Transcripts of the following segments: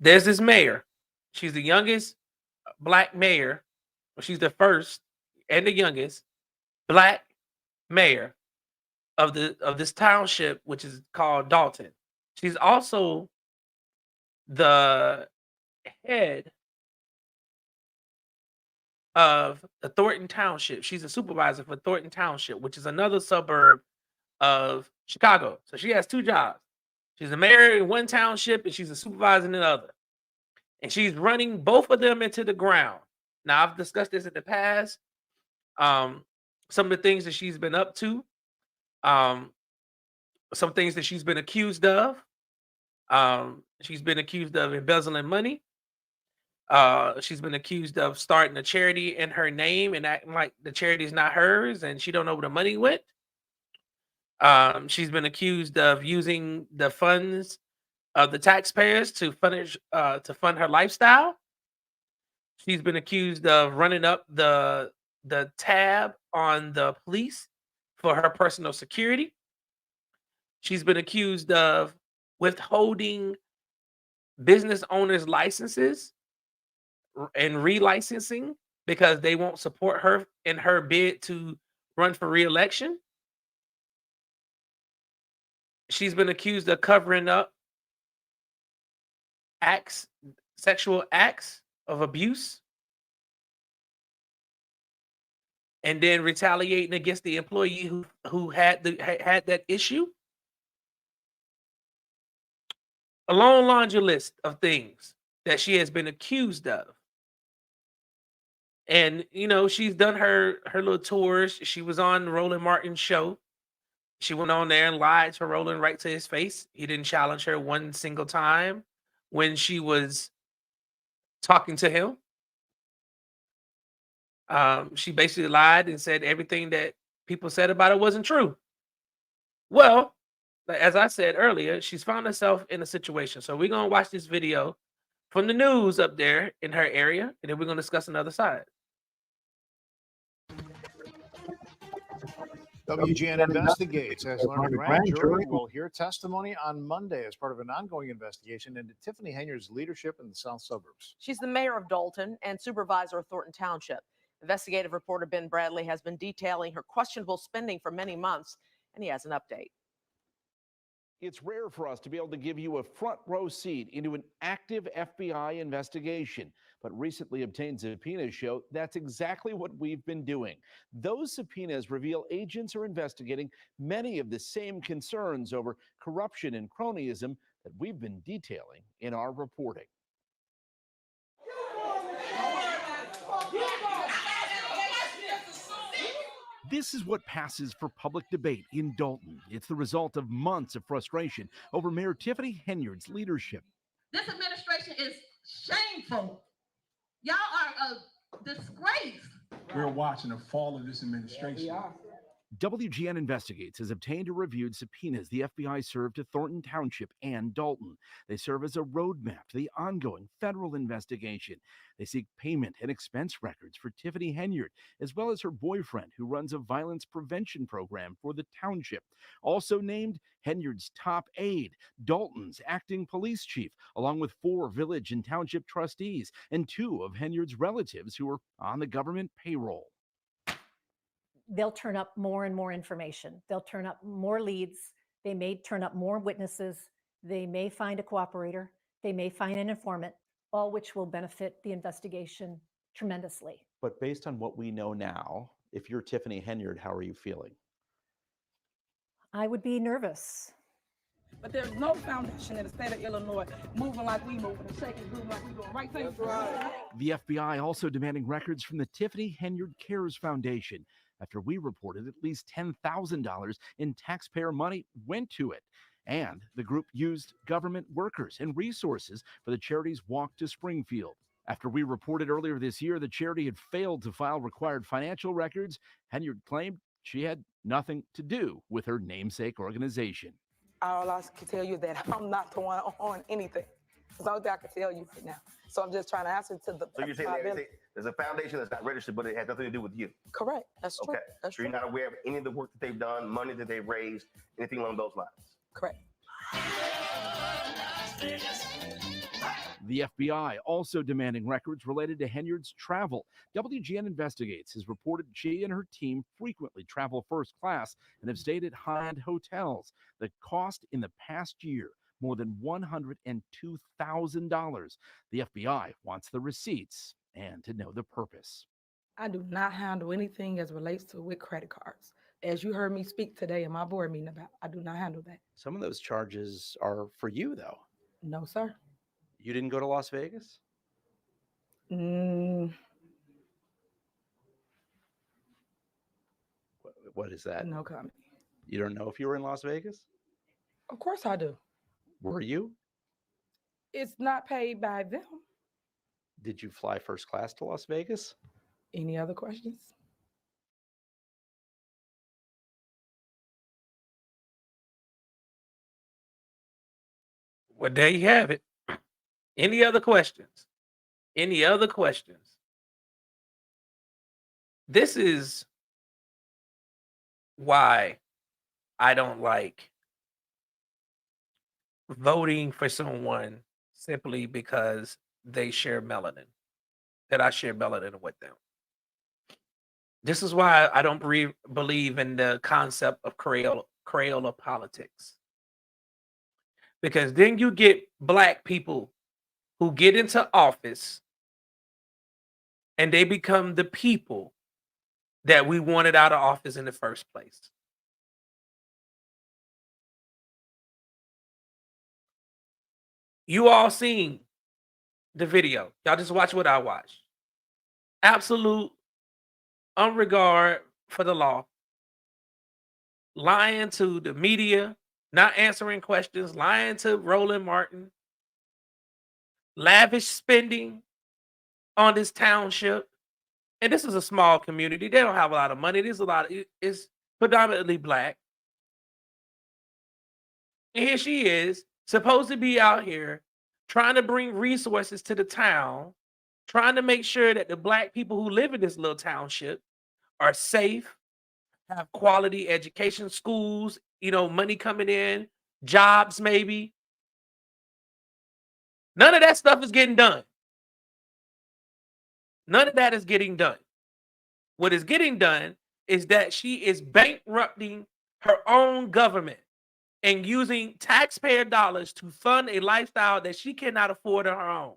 There's this mayor. She's the youngest black mayor. She's the first and the youngest black mayor of this township, which is called Dalton. She's also the head of the Thornton Township. She's a supervisor for Thornton Township, which is another suburb of Chicago. So she has two jobs. She's a mayor in one township and she's a supervisor in the other. And she's running both of them into the ground. Now, I've discussed this in the past. Some of the things that she's been up to, um, some things that she's been accused of. She's been accused of embezzling money. She's been accused of starting a charity in her name and acting like the charity is not hers and she don't know where the money went. She's been accused of using the funds of the taxpayers to fund her lifestyle. She's been accused of running up the tab on the police for her personal security. She's been accused of withholding business owners' licenses and relicensing because they won't support her in her bid to run for re-election. She's been accused of covering up sexual acts of abuse, and then retaliating against the employee who had that issue. A long laundry list of things that she has been accused of. And she's done her little tours. She was on Roland Martin's show. She went on there and lied to Roland right to his face. He didn't challenge her one single time when she was talking to him. She basically lied and said everything that people said about it wasn't true. Well, as I said earlier, she's found herself in a situation. So we're going to watch this video from the news up there in her area, and then we're going to discuss another side. WGN investigates as learned a grand jury will hear testimony on Monday as part of an ongoing investigation into Tiffany Henyard's leadership in the South Suburbs. She's the mayor of Dolton and supervisor of Thornton Township. Investigative reporter Ben Bradley has been detailing her questionable spending for many months, and he has an update. It's rare for us to be able to give you a front row seat into an active FBI investigation, but recently obtained subpoenas show that's exactly what we've been doing. Those subpoenas reveal agents are investigating many of the same concerns over corruption and cronyism that we've been detailing in our reporting. This is what passes for public debate in Dalton. It's the result of months of frustration over Mayor Tiffany Henyard's leadership. This administration is shameful. Y'all are a disgrace. We're watching the fall of this administration. Yeah, we are. WGN Investigates has obtained or reviewed subpoenas the FBI served to Thornton Township and Dalton. They serve as a roadmap to the ongoing federal investigation. They seek payment and expense records for Tiffany Henyard, as well as her boyfriend, who runs a violence prevention program for the township. Also named Henyard's top aide, Dalton's acting police chief, along with 4 village and township trustees and 2 of Henyard's relatives who are on the government payroll. They'll turn up more and more information. They'll turn up more leads. They may turn up more witnesses. They may find a cooperator. They may find an informant, all which will benefit the investigation tremendously. But based on what we know now, if you're Tiffany Henyard, how are you feeling? I would be nervous. But there's no foundation in the state of Illinois moving like we moving and shaking, moving like we doing right things. Right. The FBI also demanding records from the Tiffany Henyard Cares Foundation after we reported at least $10,000 in taxpayer money went to it. And the group used government workers and resources for the charity's walk to Springfield. After we reported earlier this year the charity had failed to file required financial records, Henyard claimed she had nothing to do with her namesake organization. All I can tell you is that I'm not the one on anything. That's all that I can tell you right now. So I'm just trying to answer to the. So you're saying there's a foundation that's not registered, but it has nothing to do with you? Correct. That's true. Okay. That's so you're not aware of any of the work that they've done, money that they've raised, anything along those lines? Correct. The FBI also demanding records related to Henyard's travel. WGN Investigates has reported she and her team frequently travel first class and have stayed at high-end hotels. The cost in the past year, more than $102,000. The FBI wants the receipts and to know the purpose. I do not handle anything as relates to with credit cards. As you heard me speak today in my board meeting about, I do not handle that. Some of those charges are for you, though. No, sir. You didn't go to Las Vegas? Mm, What is that? no comment. You don't know if you were in Las Vegas? Of course I do. Were you? It's not paid by them. Did you fly first class to Las Vegas? Any other questions? Well, there you have it. Any other questions? Any other questions? This is why I don't like voting for someone simply because they share melanin, that I share melanin with them. This is why I don't believe in the concept of Crayola politics. Because then you get black people who get into office and they become the people that we wanted out of office in the first place. You all seen the video. Y'all just watch what I watched. Absolute unregard for the law. Lying to the media, not answering questions, lying to Roland Martin. Lavish spending on this township. And this is a small community. They don't have a lot of money. It's predominantly black. And here she is, supposed to be out here trying to bring resources to the town, trying to make sure that the black people who live in this little township are safe, have quality education, schools, money coming in, jobs maybe. None of that stuff is getting done. None of that is getting done. What is getting done is that she is bankrupting her own government and using taxpayer dollars to fund a lifestyle that she cannot afford on her own.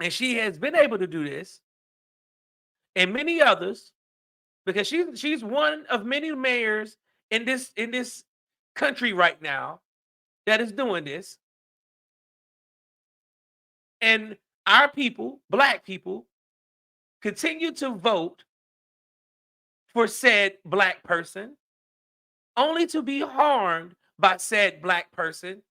And she has been able to do this, and many others, because she's one of many mayors in this country right now that is doing this. And our people, black people, continue to vote for said black person, only to be harmed by said black person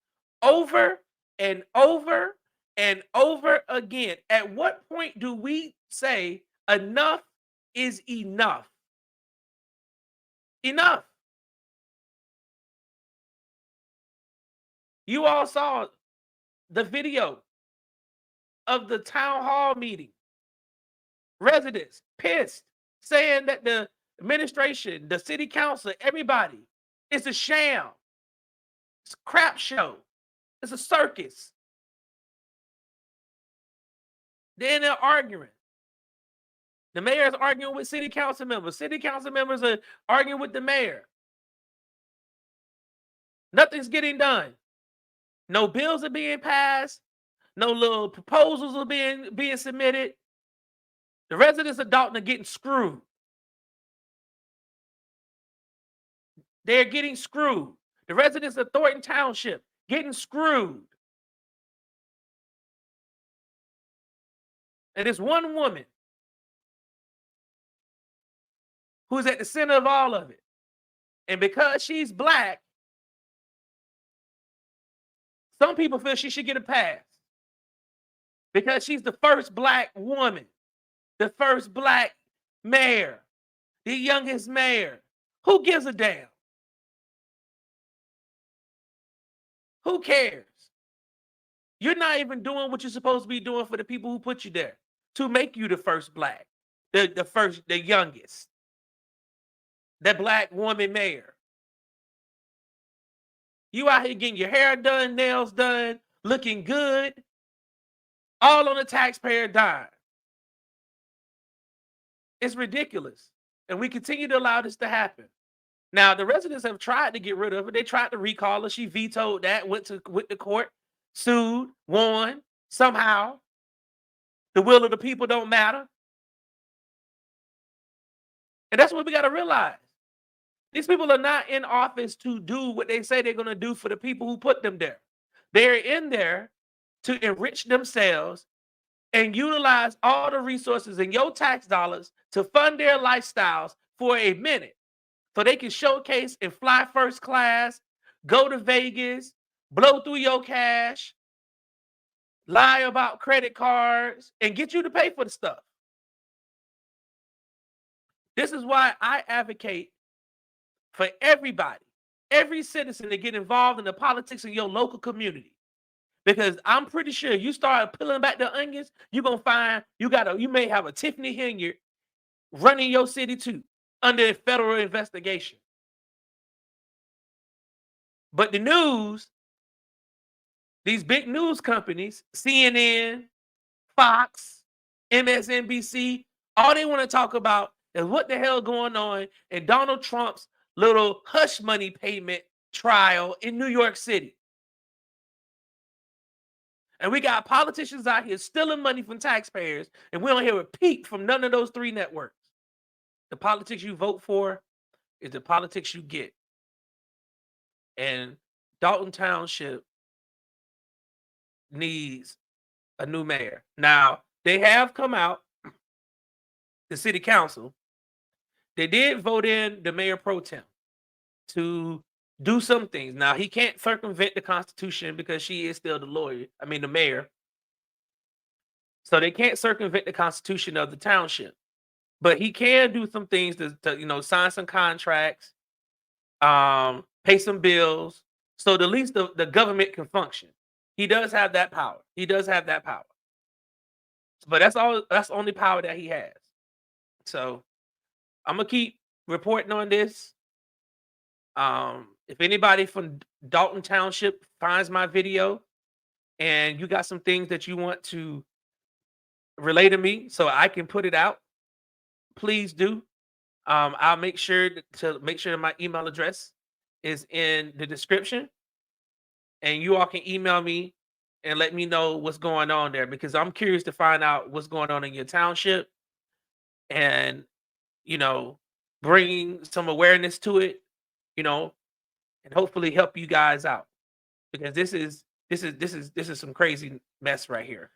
over and over and over again. At what point do we say enough is enough? Enough. You all saw the video of the town hall meeting. Residents pissed, saying that the administration, the city council, everybody, it's a sham. It's a crap show. It's a circus. Then they're arguing. The mayor is arguing with city council members. City council members are arguing with the mayor. Nothing's getting done. No bills are being passed. No little proposals are being submitted. The residents of Dalton are getting screwed. They're getting screwed. The residents of Thornton Township getting screwed. And there's one woman who's at the center of all of it. And because she's black, some people feel she should get a pass. Because she's the first black woman, the first black mayor, the youngest mayor. Who gives a damn? Who cares? You're not even doing what you're supposed to be doing for the people who put you there to make you the first black, the youngest, the black woman mayor. You out here getting your hair done, nails done, looking good, all on the taxpayer dime. It's ridiculous. And we continue to allow this to happen. Now, the residents have tried to get rid of it. They tried to recall her. She vetoed that, went to court, sued, won. Somehow, the will of the people don't matter. And that's what we got to realize. These people are not in office to do what they say they're going to do for the people who put them there. They're in there to enrich themselves and utilize all the resources in your tax dollars to fund their lifestyles for a minute. So they can showcase and fly first class, go to Vegas, blow through your cash, lie about credit cards, and get you to pay for the stuff. This is why I advocate for everybody, every citizen to get involved in the politics of your local community. Because I'm pretty sure you start peeling back the onions, you're gonna find you may have a Tiffany Henyard running your city too under federal investigation. But the news, these big news companies, CNN, Fox, MSNBC, all they want to talk about is what the hell going on in Donald Trump's little hush money payment trial in New York City. And we got politicians out here stealing money from taxpayers, and we don't hear a peep from none of those three networks. The politics you vote for is the politics you get. And Dalton Township needs a new mayor. Now, they have come out, the city council, they did vote in the mayor pro tem to do some things. Now, he can't circumvent the Constitution because she is still the mayor. So they can't circumvent the Constitution of the township. But he can do some things to sign some contracts, pay some bills, so at least the government can function. He does have that power. But that's the only power that he has. So I'm gonna keep reporting on this. If anybody from Dalton Township finds my video and you got some things that you want to relay to me so I can put it out, please do. I'll make sure my email address is in the description, and you all can email me and let me know what's going on there, because I'm curious to find out what's going on in your township and bring some awareness to it, and hopefully help you guys out, because this is some crazy mess right here.